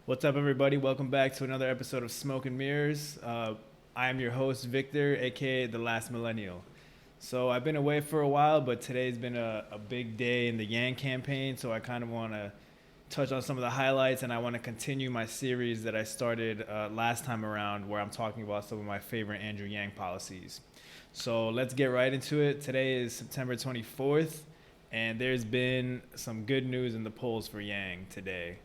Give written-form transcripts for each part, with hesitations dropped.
What's up, everybody? Welcome back to another episode of Smoke and Mirrors. I am your host, Victor, aka the LAST MILLENIAL. So I've been away for a while, but today's been a big day in the Yang campaign, so I kind of want to touch on some of the highlights, and I want to continue my series that I started last time around where I'm talking about some of my favorite Andrew Yang policies. So let's get right into it. Today is September 24th, and there's been some good news in the polls for Yang today.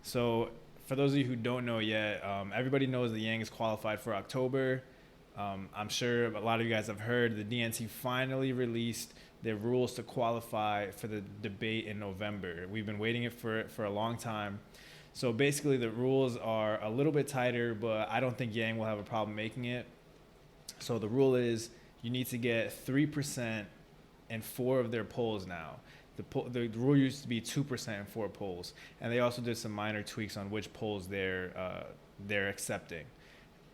So for those of you who don't know yet, everybody knows that Yang is qualified for October. I'm sure a lot of you guys have heard the DNC finally released their rules to qualify for the debate in November. We've been waiting for a long time. So basically the rules are a little bit tighter, but I don't think Yang will have a problem making it. So the rule is you need to get 3% in 4 of their polls now. The rule used to be 2% in 4 polls, and they also did some minor tweaks on which polls they're accepting.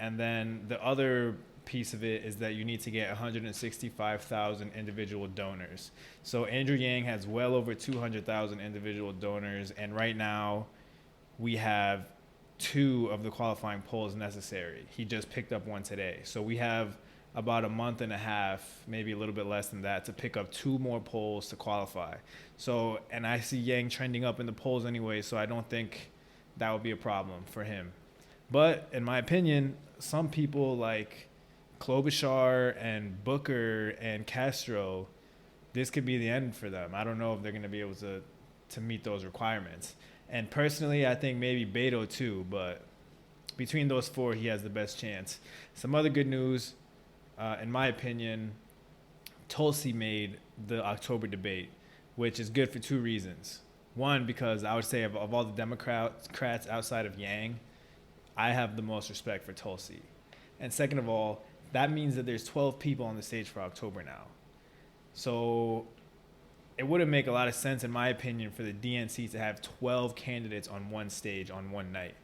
And then the other piece of it is that you need to get 165,000 individual donors. So Andrew Yang has well over 200,000 individual donors, and right now we have 2 of the qualifying polls necessary. He just picked up one today. So we have about a month and a half, maybe a little bit less than that, to pick up 2 more polls to qualify. So, and I see Yang trending up in the polls anyway, so I don't think that would be a problem for him. But in my opinion, some people like Klobuchar and Booker and Castro, this could be the end for them. I don't know if they're going to be able to meet those requirements. And personally, I think maybe Beto too, but between those 4, he has the best chance. Some other good news. In my opinion, Tulsi made the October debate, which is good for 2 reasons. One, because I would say of all the Democrats outside of Yang, I have the most respect for Tulsi. And second of all, that means that there's 12 people on the stage for October now. So it wouldn't make a lot of sense, in my opinion, for the DNC to have 12 candidates on one stage on one night.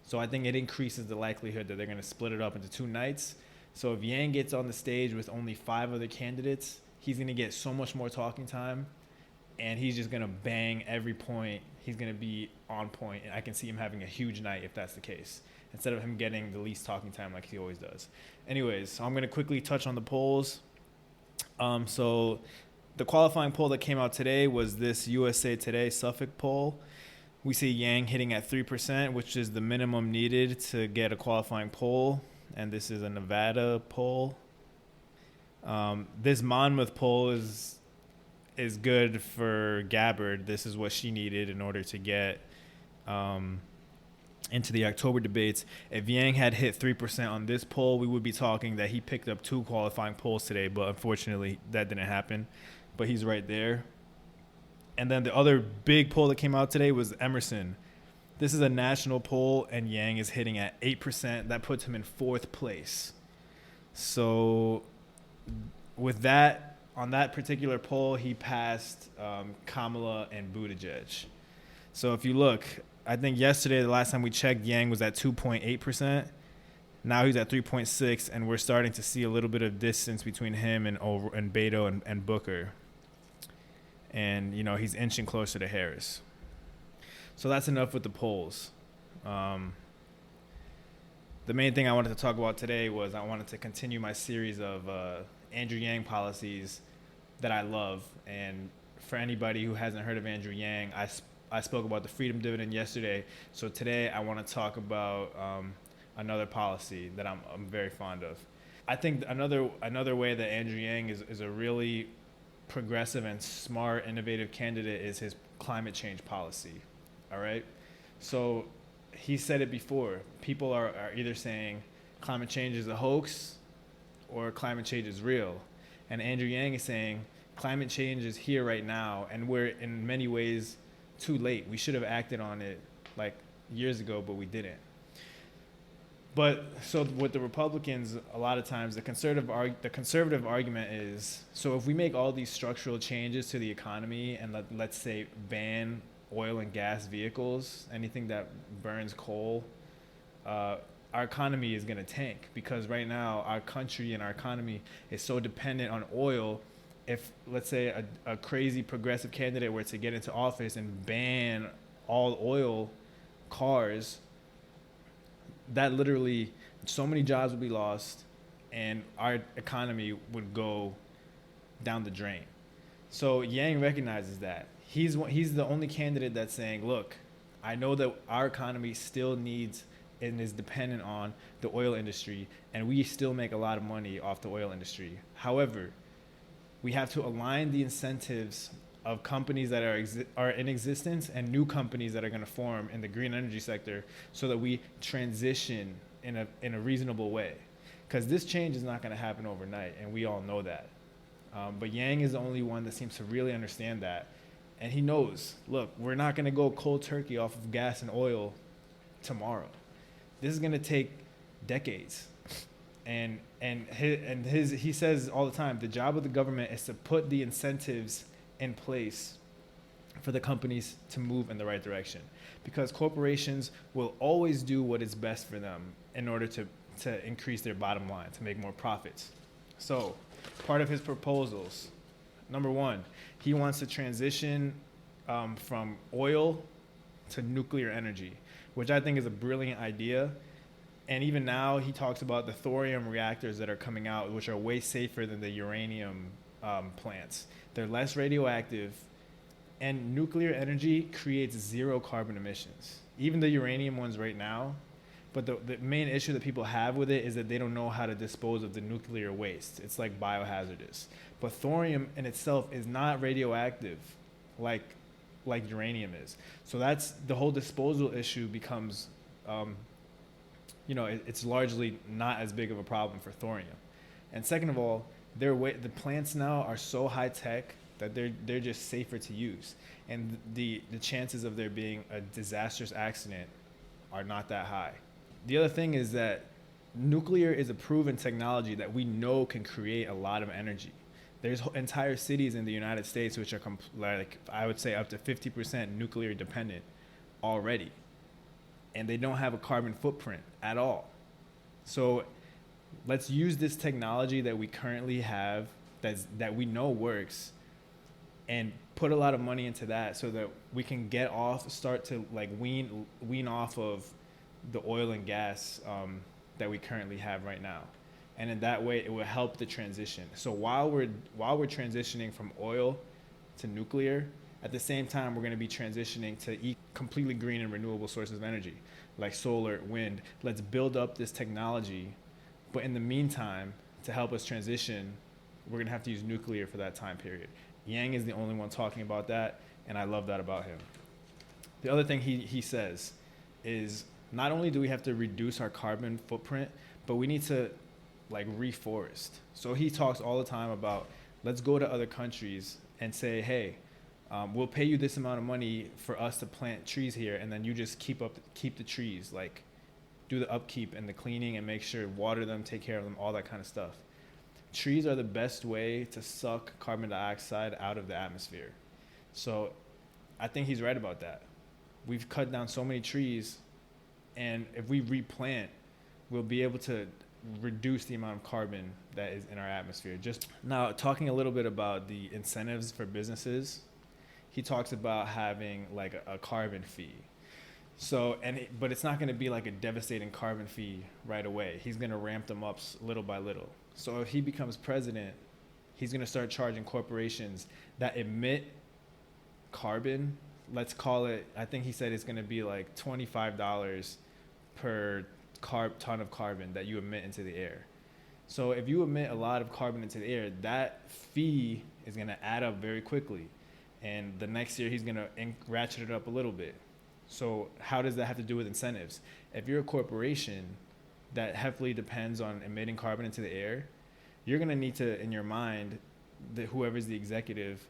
So I think it increases the likelihood that they're going to split it up into 2 nights. So if Yang gets on the stage with only 5 other candidates, he's going to get so much more talking time, and he's just going to bang every point. He's going to be on point, and I can see him having a huge night if that's the case, instead of him getting the least talking time like he always does. Anyways, so I'm going to quickly touch on the polls. So the qualifying poll that came out today was this USA Today Suffolk poll. We see Yang hitting at 3%, which is the minimum needed to get a qualifying poll. And this is a Nevada poll. This Monmouth poll is good for Gabbard. This is what she needed in order to get into the October debates. If Yang had hit 3% on this poll, we would be talking that he picked up 2 qualifying polls today, but unfortunately that didn't happen. But he's right there. And then the other big poll that came out today was Emerson. This is a national poll, and Yang is hitting at 8%. That puts him in 4th place. So with that, on that particular poll, he passed Kamala and Buttigieg. So if you look, I think yesterday, the last time we checked, Yang was at 2.8%. Now he's at 3.6%, and we're starting to see a little bit of distance between him and Beto and Booker. And, you know, he's inching closer to Harris. So that's enough with the polls. The main thing I wanted to talk about today was I wanted to continue my series of Andrew Yang policies that I love. And for anybody who hasn't heard of Andrew Yang, I spoke about the freedom dividend yesterday. So today I want to talk about another policy that I'm very fond of. I think another way that Andrew Yang is a really progressive and smart, innovative candidate is his climate change policy. All right. So he said it before. People are either saying climate change is a hoax or climate change is real. And Andrew Yang is saying climate change is here right now, and we're in many ways too late. We should have acted on it like years ago, but we didn't. But so with the Republicans, a lot of times the conservative argument is, so if we make all these structural changes to the economy and let's say ban oil and gas vehicles, anything that burns coal, our economy is going to tank, because right now our country and our economy is so dependent on oil. If, let's say, a crazy progressive candidate were to get into office and ban all oil cars, that literally, so many jobs would be lost, and our economy would go down the drain. So Yang recognizes that. He's the only candidate that's saying, look, I know that our economy still needs and is dependent on the oil industry, and we still make a lot of money off the oil industry. However, we have to align the incentives of companies that are in existence and new companies that are going to form in the green energy sector, so that we transition in a reasonable way. Because this change is not going to happen overnight, and we all know that. But Yang is the only one that seems to really understand that. And he knows, look, we're not going to go cold turkey off of gas and oil tomorrow. This is going to take decades. And he says all the time, the job of the government is to put the incentives in place for the companies to move in the right direction. Because corporations will always do what is best for them in order to increase their bottom line, to make more profits. So part of his proposals, number one, he wants to transition from oil to nuclear energy, which I think is a brilliant idea. And even now, he talks about the thorium reactors that are coming out, which are way safer than the uranium plants. They're less radioactive, and nuclear energy creates zero carbon emissions. Even the uranium ones right now, but the main issue that people have with it is that they don't know how to dispose of the nuclear waste. It's like biohazardous. But thorium in itself is not radioactive like uranium is. So that's the whole disposal issue becomes, it's largely not as big of a problem for thorium. And second of all, the plants now are so high tech that they're just safer to use, and the chances of there being a disastrous accident are not that high. The other thing is that nuclear is a proven technology that we know can create a lot of energy. There's entire cities in the United States which are I would say up to 50% nuclear dependent already, and they don't have a carbon footprint at all. So let's use this technology that we currently have that we know works, and put a lot of money into that so that we can start to wean off of the oil and gas that we currently have right now. And in that way, it will help the transition. So while we're transitioning from oil to nuclear, at the same time, we're going to be transitioning to completely green and renewable sources of energy, like solar, wind. Let's build up this technology. But in the meantime, to help us transition, we're going to have to use nuclear for that time period. Yang is the only one talking about that, and I love that about him. The other thing he says is, not only do we have to reduce our carbon footprint, but we need to reforest. So he talks all the time about, let's go to other countries and say, hey, we'll pay you this amount of money for us to plant trees here, and then you just keep the trees, do the upkeep and the cleaning and make sure, water them, take care of them, all that kind of stuff. Trees are the best way to suck carbon dioxide out of the atmosphere. So I think he's right about that. We've cut down so many trees, and if we replant, we'll be able to reduce the amount of carbon that is in our atmosphere. Just now, talking a little bit about the incentives for businesses, he talks about having a carbon fee. So, but it's not going to be like a devastating carbon fee right away. He's going to ramp them up little by little. So if he becomes president, he's going to start charging corporations that emit carbon. Let's call it, I think he said it's going to be like $25 per ton of carbon that you emit into the air. So if you emit a lot of carbon into the air, that fee is going to add up very quickly. And the next year, he's going to ratchet it up a little bit. So how does that have to do with incentives? If you're a corporation that heavily depends on emitting carbon into the air, you're going to need to, in your mind, whoever's the executive,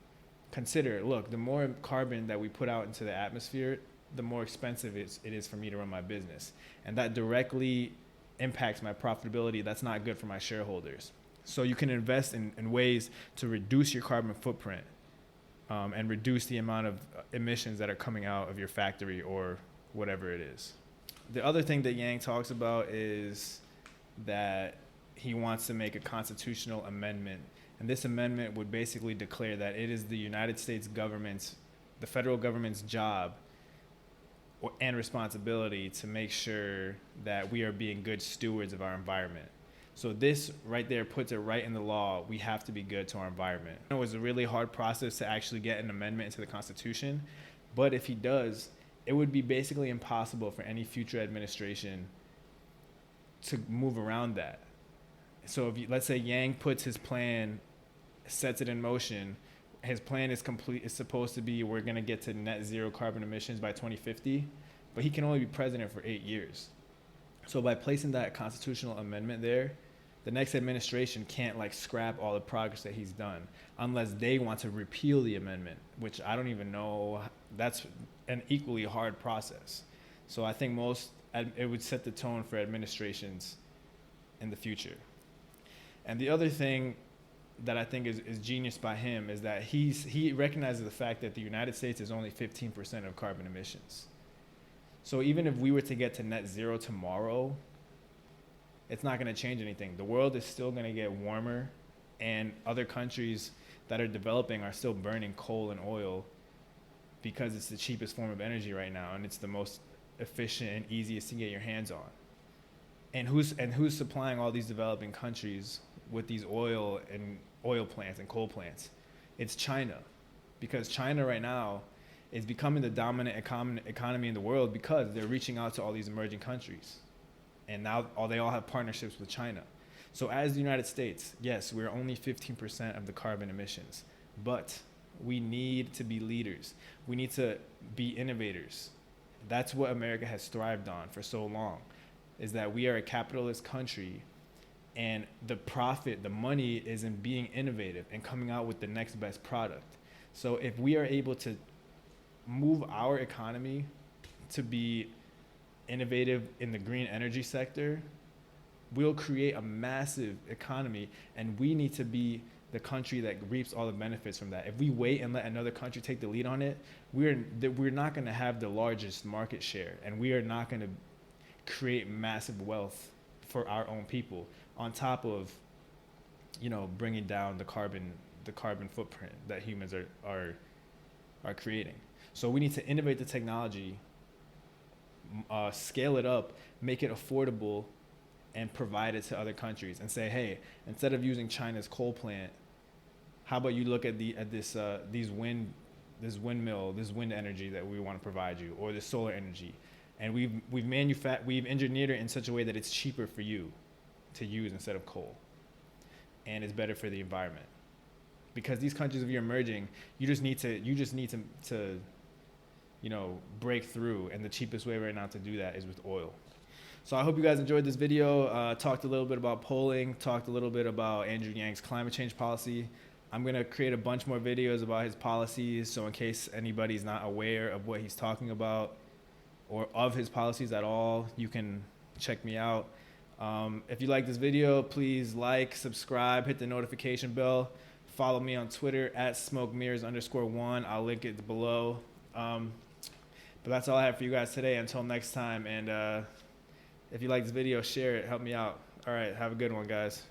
consider, look, the more carbon that we put out into the atmosphere, the more expensive it is for me to run my business. And that directly impacts my profitability. That's not good for my shareholders. So you can invest in ways to reduce your carbon footprint and reduce the amount of emissions that are coming out of your factory or whatever it is. The other thing that Yang talks about is that he wants to make a constitutional amendment. And this amendment would basically declare that it is the United States government's, the federal government's job, and responsibility to make sure that we are being good stewards of our environment. So this right there puts it right in the law. We have to be good to our environment. It was a really hard process to actually get an amendment into the Constitution, but if he does, it would be basically impossible for any future administration to move around that. So if let's say Yang puts his plan, sets it in motion, his plan is complete. It's supposed to be we're going to get to net zero carbon emissions by 2050, but he can only be president for 8 years. So by placing that constitutional amendment there, the next administration can't like scrap all the progress that he's done unless they want to repeal the amendment, which I don't even know. That's an equally hard process. So I think it would set the tone for administrations in the future. And the other thing that I think is genius by him is that he recognizes the fact that the United States is only 15% of carbon emissions. So even if we were to get to net zero tomorrow, it's not going to change anything. The world is still going to get warmer, and other countries that are developing are still burning coal and oil because it's the cheapest form of energy right now, and it's the most efficient and easiest to get your hands on. And who's supplying all these developing countries with these oil plants and coal plants? It's China, because China right now is becoming the dominant economy in the world because they're reaching out to all these emerging countries. And now they all have partnerships with China. So as the United States, yes, we're only 15% of the carbon emissions, but we need to be leaders. We need to be innovators. That's what America has thrived on for so long, is that we are a capitalist country, and the profit, the money is in being innovative and coming out with the next best product. So if we are able to move our economy to be innovative in the green energy sector, we'll create a massive economy, and we need to be the country that reaps all the benefits from that. If we wait and let another country take the lead on it, we're not going to have the largest market share, and we are not going to create massive wealth for our own people on top of, bringing down the carbon footprint that humans are creating. So we need to innovate the technology, scale it up, make it affordable, and provide it to other countries and say, hey, instead of using China's coal plant, how about you look at this wind energy that we want to provide you, or this solar energy, and we've engineered it in such a way that it's cheaper for you to use instead of coal, and it's better for the environment. Because these countries, if you're emerging, you just need to break through, and the cheapest way right now to do that is with oil. So I hope you guys enjoyed this video. Talked a little bit about polling, talked a little bit about Andrew Yang's climate change policy. I'm going to create a bunch more videos about his policies, so in case anybody's not aware of what he's talking about or of his policies at all, you can check me out. If you like this video, please like, subscribe, hit the notification bell. Follow me on Twitter at @smokemirrors_1. I'll link it below. But that's all I have for you guys today. Until next time, and if you like this video, share it. Help me out. All right, have a good one, guys.